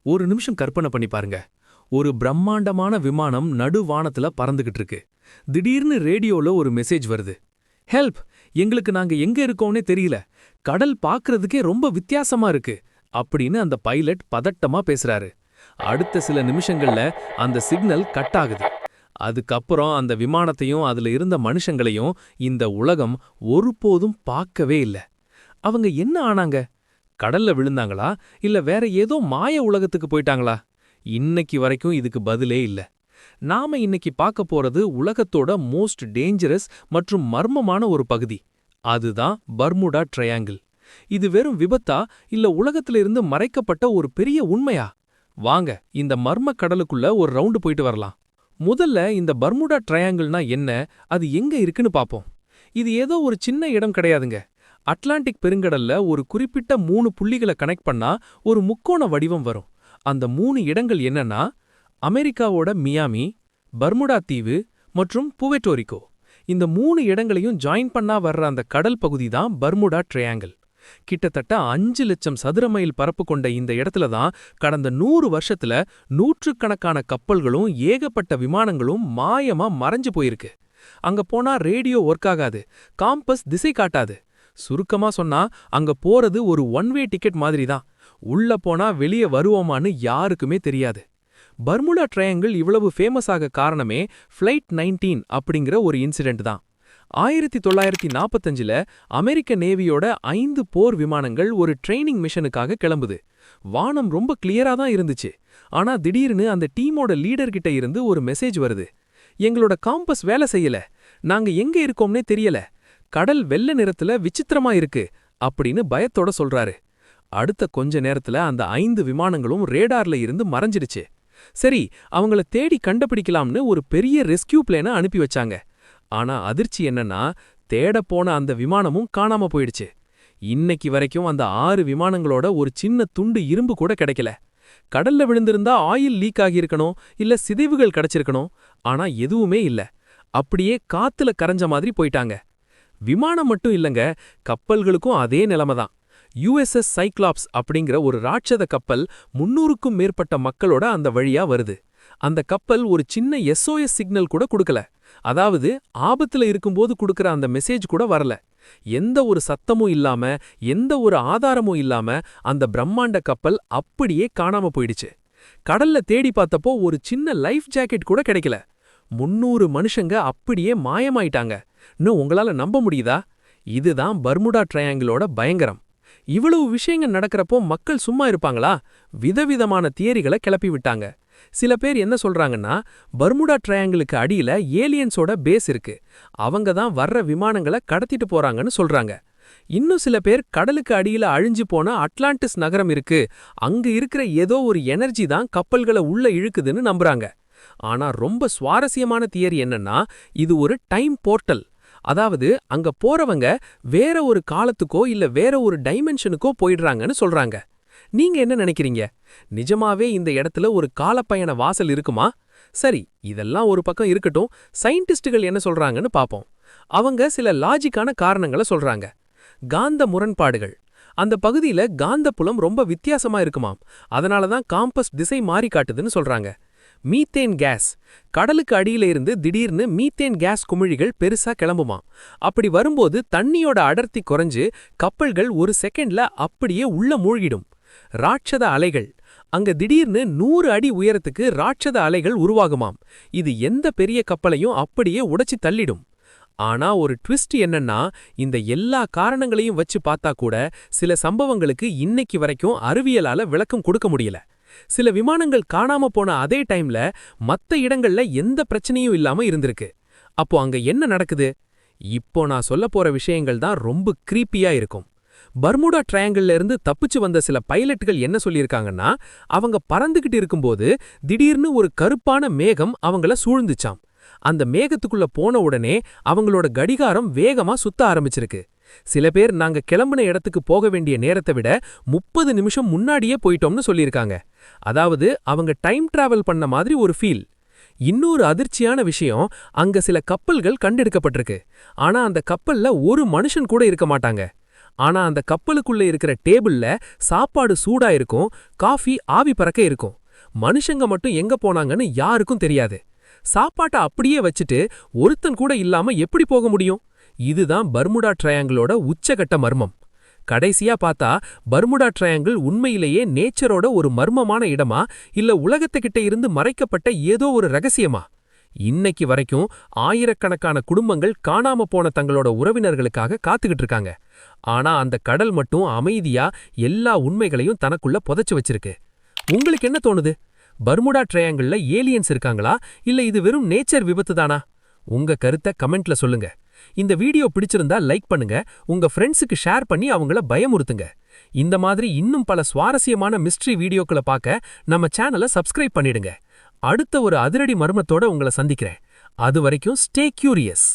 ஒரு நிமிஷம் கற்பனை பண்ணி பாருங்க. ஒரு பிரம்மாண்டமான விமானம் நடுவானத்துல பறந்துகிட்டு இருக்கு. திடீர்னு ரேடியோல ஒரு மெசேஜ் வருது. ஹெல்ப், எங்களுக்கு நாங்க எங்க இருக்கோம்னே தெரியல. கடல் பாக்குறதுக்கே ரொம்ப வித்தியாசமா இருக்கு அப்படின்னு அந்த பைலட் பதட்டமா பேசுறாரு. அடுத்த சில நிமிஷங்கள்ல அந்த சிக்னல் கட் ஆகுது. அதுக்கப்புறம் அந்த விமானத்தையும் அதுல இருந்த மனுஷங்களையும் இந்த உலகம் ஒருபோதும் பார்க்கவே இல்ல. அவங்க என்ன ஆனாங்க? கடல்ல விழுந்தாங்களா, இல்ல வேற ஏதோ மாய உலகத்துக்கு போயிட்டாங்களா? இன்னைக்கு வரைக்கும் இதுக்கு பதிலே இல்ல. நாம இன்னைக்கு பார்க்க போறது உலகத்தோட மோஸ்ட் டேஞ்சரஸ் மற்றும் மர்மமான ஒரு பகுதி. அதுதான் பர்முடா ட்ரையாங்கிள். இது வெறும் விபத்தா, இல்ல உலகத்துல இருந்து மறைக்கப்பட்ட ஒரு பெரிய உண்மையா? வாங்க இந்த மர்ம கடலுக்குள்ள ஒரு ரவுண்டு போயிட்டு வரலாம். முதல்ல இந்த பர்முடா ட்ரையாங்கிள்னா என்ன, அது எங்க இருக்குன்னு பாப்போம். இது ஏதோ ஒரு சின்ன இடம் கிடையாதுங்க. அட்லாண்டிக் பெருங்கடல்ல ஒரு குறிப்பிட்ட 3 புள்ளிகளை கனெக்ட் பண்ணா ஒரு முக்கோண வடிவம் வரும். அந்த 3 இடங்கள் என்னன்னா, அமெரிக்காவோட மியாமி, பர்முடா தீவு மற்றும் புவெட்டோரிக்கோ. இந்த 3 இடங்களையும் ஜாயின் பண்ணா வர்ற அந்த கடல் பகுதி தான் பர்முடா ட்ரையாங்கிள். கிட்டத்தட்ட 5 லட்சம் சதுர மைல் பரப்பு கொண்ட இந்த இடத்துல தான் கடந்த 100 வருஷத்துல நூற்றுக்கணக்கான கப்பல்களும் ஏகப்பட்ட விமானங்களும் மாயமா மறைஞ்சு போயிருக்கு. அங்க போனா ரேடியோ ஒர்க் ஆகாது, காம்பஸ் திசை காட்டாது. சுருக்கமா சொன்னா அங்க போறது ஒரு ஒன் வே டிக்கெட் மாதிரி தான். உள்ள போனா வெளியே வருவோமான்னு யாருக்குமே தெரியாது. பர்முடா ட்ரையாங்கிள் இவ்வளவு ஃபேமஸ் ஆக காரணமே ஃப்ளைட் 19 அப்படிங்கிற ஒரு இன்சிடென்ட் தான். 1945ல அமெரிக்க நேவியோட 5 போர் விமானங்கள் ஒரு ட்ரெய்னிங் மிஷனுக்காக கிளம்புது. வானம் ரொம்ப கிளியரா தான் இருந்துச்சு. ஆனா திடீர்னு அந்த டீமோட லீடர் கிட்ட இருந்து ஒரு மெசேஜ் வருது. எங்களோட காம்பஸ் வேலை செய்யல, நாங்க எங்க இருக்கோம்னே தெரியல, கடல் வெள்ளை நிறத்துல விசித்திரமா இருக்கு அப்படின்னு பயத்தோட சொல்றாரு. அடுத்த கொஞ்ச நேரத்துல அந்த 5 விமானங்களும் ரேடார்ல இருந்து மறைஞ்சிடுச்சு. சரி, அவங்கள தேடி கண்டுபிடிக்கலாம்னு ஒரு பெரிய ரெஸ்கியூ பிளேனை அனுப்பி வச்சாங்க. ஆனா அதிர்ச்சி என்னன்னா, தேட போன அந்த விமானமும் காணாம போயிடுச்சு. இன்னைக்கு வரைக்கும் அந்த 6 விமானங்களோட ஒரு சின்ன துண்டு இரும்பு கூட கிடைக்கல. கடல்ல விழுந்திருந்தா ஆயில் லீக் ஆகியிருக்கணும், இல்ல சிதைவுகள் கிடைச்சிருக்கணும். ஆனா எதுவுமே இல்ல. அப்படியே காத்துல கரைஞ்ச மாதிரி போயிட்டாங்க. விமானம் மட்டும் இல்லங்க, கப்பல்களுக்கும் அதே நிலைமை தான். USS சைக்ளாப்ஸ் அப்படிங்கிற ஒரு ராட்சத கப்பல் 300க்கும் மேற்பட்ட மக்களோட அந்த வழியா வருது. அந்த கப்பல் ஒரு சின்ன SOS சிக்னல் கூட கொடுக்கல. அதாவது ஆபத்துல இருக்கும்போது கொடுக்கற அந்த மெசேஜ் கூட வரல. எந்த ஒரு சத்தமும் இல்லாம, எந்த ஒரு ஆதாரமும் இல்லாம அந்த பிரம்மாண்ட கப்பல் அப்படியே காணாம போயிடுச்சு. கடல்ல தேடி பார்த்தப்போ ஒரு சின்ன லைஃப் ஜாக்கெட் கூட கிடைக்கல. 300 மனுஷங்க அப்படியே மாயமாயிட்டாங்க. இன்னும் உங்களால நம்ப முடியுதா? இதுதான் பர்முடா ட்ரையாங்கிளோட பயங்கரம். இவ்வளவு விஷயங்கள் நடக்கிறப்போ மக்கள் சும்மா இருப்பாங்களா? விதவிதமான தியரிகளை கிளப்பி விட்டாங்க. சில பேர் என்ன சொல்றாங்கன்னா, பர்முடா ட்ரையாங்கிளுக்கு அடியில ஏலியன்ஸோட பேஸ் இருக்கு, அவங்க தான் வர்ற விமானங்களை கடத்திட்டு போறாங்கன்னு சொல்றாங்க. இன்னும் சில பேர் கடலுக்கு அடியில அழிஞ்சு போன அட்லாண்டிஸ் நகரம் இருக்கு, அங்க இருக்கிற ஏதோ ஒரு எனர்ஜி தான் கப்பல்களை உள்ள இழுக்குதுன்னு நம்புறாங்க. ஆனா ரொம்ப சுவாரஸ்யமான தியரி என்னன்னா, இது ஒரு டைம் போர்ட்டல். அதாவது அங்க போறவங்க வேற ஒரு காலத்துக்கோ இல்ல வேற ஒரு டைமென்ஷனுக்கோ போயிடுறாங்கன்னு சொல்றாங்க. நீங்க என்ன நினைக்கிறீங்க? நிஜமாவே இந்த இடத்துல ஒரு காலப்பயண வாசல் இருக்குமா? சரி, இதெல்லாம் ஒரு பக்கம் இருக்கட்டும். சயின்டிஸ்டுகள் என்ன சொல்றாங்கன்னு பாப்போம். அவங்க சில லாஜிக்கான காரணங்களை சொல்றாங்க. காந்த முரண்பாடுகள். அந்த பகுதியில காந்தப்புலம் ரொம்ப வித்தியாசமா இருக்குமாம். அதனால தான் காம்பஸ் திசை மாறி காட்டுதுன்னு சொல்றாங்க. Methane case. கடலுக்கு அடியில இருந்து திடீர்னு மீத்தேன் கேஸ் குமிழிகள் பெருசா கிளம்புமாம். அப்படி வரும்போது தண்ணியோட அடர்த்தி குறைஞ்சு கப்பல்கள் ஒரு செகண்ட்ல அப்படியே உள்ள மூழ்கிடும். ராட்சத அலைகள். அங்க திடீர்னு 100 அடி உயரத்துக்கு ராட்சத அலைகள் உருவாகுமாம். இது எந்த பெரிய கப்பலையும் அப்படியே உடைச்சி தள்ளிடும். ஆனா ஒரு ட்விஸ்ட் என்னன்னா, இந்த எல்லா காரணங்களையும் வச்சு பார்த்தா கூட சில சம்பவங்களுக்கு இன்னைக்கு வரைக்கும் அறிவியலால விளக்கம் கொடுக்க முடியல. சில விமானங்கள் காணாம போன அதே டைம்ல மத்த இடங்கள்ல எந்த பிரச்சனையும் இல்லாம இருந்திருக்கு. அப்போ அங்க என்ன நடக்குது? இப்போ நான் சொல்ல போற விஷயங்கள் தான் ரொம்ப கிரீப்பியா இருக்கும். பர்முடா ட்ரையாங்கிள்ல இருந்து தப்பிச்சு வந்த சில பைலட்டுகள் என்ன சொல்லியிருக்காங்கன்னா, அவங்க பறந்துகிட்டு இருக்கும்போது திடீர்னு ஒரு கருப்பான மேகம் அவங்கள சூழ்ந்துச்சாம். அந்த மேகத்துக்குள்ள போன உடனே அவங்களோட கடிகாரம் வேகமா சுத்த ஆரம்பிச்சிருக்கு. சில பேர் நாங்க கிளம்புன இடத்துக்கு போக வேண்டிய நேரத்தை விட 30 நிமிஷம் முன்னாடியே போயிட்டோம்னு சொல்லியிருக்காங்க. அதாவது அவங்க டைம் டிராவல் பண்ண மாதிரி ஒரு ஃபீல். இன்னொரு அதிர்ச்சியான விஷயம், அங்க சில கப்பல்கள் கண்டெடுக்கப்பட்டிருக்கு. ஆனா அந்த கப்பல்ல ஒரு மனுஷன் கூட இருக்க மாட்டாங்க. ஆனா அந்த கப்பலுக்குள்ள இருக்கிற டேபிள்ல சாப்பாடு சூடா இருக்கும், காஃபி ஆவி பறக்க இருக்கும். மனுஷங்க மட்டும் எங்க போனாங்கன்னு யாருக்கும் தெரியாது. சாப்பாட்ட அப்படியே வச்சுட்டு ஒருத்தன் கூட இல்லாம எப்படி போக முடியும்? இதுதான் பர்முடா ட்ரையாங்கிளோட உச்சகட்ட மர்மம். கடைசியா பார்த்தா பர்முடா ட்ரையாங்கிள் உண்மையிலேயே நேச்சரோட ஒரு மர்மமான இடமா, இல்ல உலகத்துக்கிட்ட இருந்து மறைக்கப்பட்ட ஏதோ ஒரு ரகசியமா? இன்னைக்கு வரைக்கும் ஆயிரக்கணக்கான குடும்பங்கள் காணாம போன தங்களோட உறவினர்களுக்காக காத்துக்கிட்டு இருக்காங்க. ஆனா அந்த கடல் மட்டும் அமைதியா எல்லா உண்மைகளையும் தனக்குள்ள புதைச்சு வச்சிருக்கு. உங்களுக்கு என்ன தோணுது? பர்முடா ட்ரையாங்கிள்ல ஏலியன்ஸ் இருக்காங்களா, இல்ல இது வெறும் நேச்சர் விபத்து தானா? உங்க கருத்தை கமெண்ட்ல சொல்லுங்க. இந்த வீடியோ பிடிச்சிருந்தா லைக் பண்ணுங்க, உங்க ஃப்ரெண்ட்ஸுக்கு ஷேர் பண்ணி அவங்கள பயமுறுத்துங்க. இந்த மாதிரி இன்னும் பல சுவாரஸ்யமான மிஸ்ட்ரி வீடியோக்களை பார்க்க நம்ம சேனலை சப்ஸ்கிரைப் பண்ணிடுங்க. அடுத்த ஒரு அதிரடி மர்மத்தோட உங்களை சந்திக்கிறேன். அது வரைக்கும் ஸ்டே கியூரியஸ்.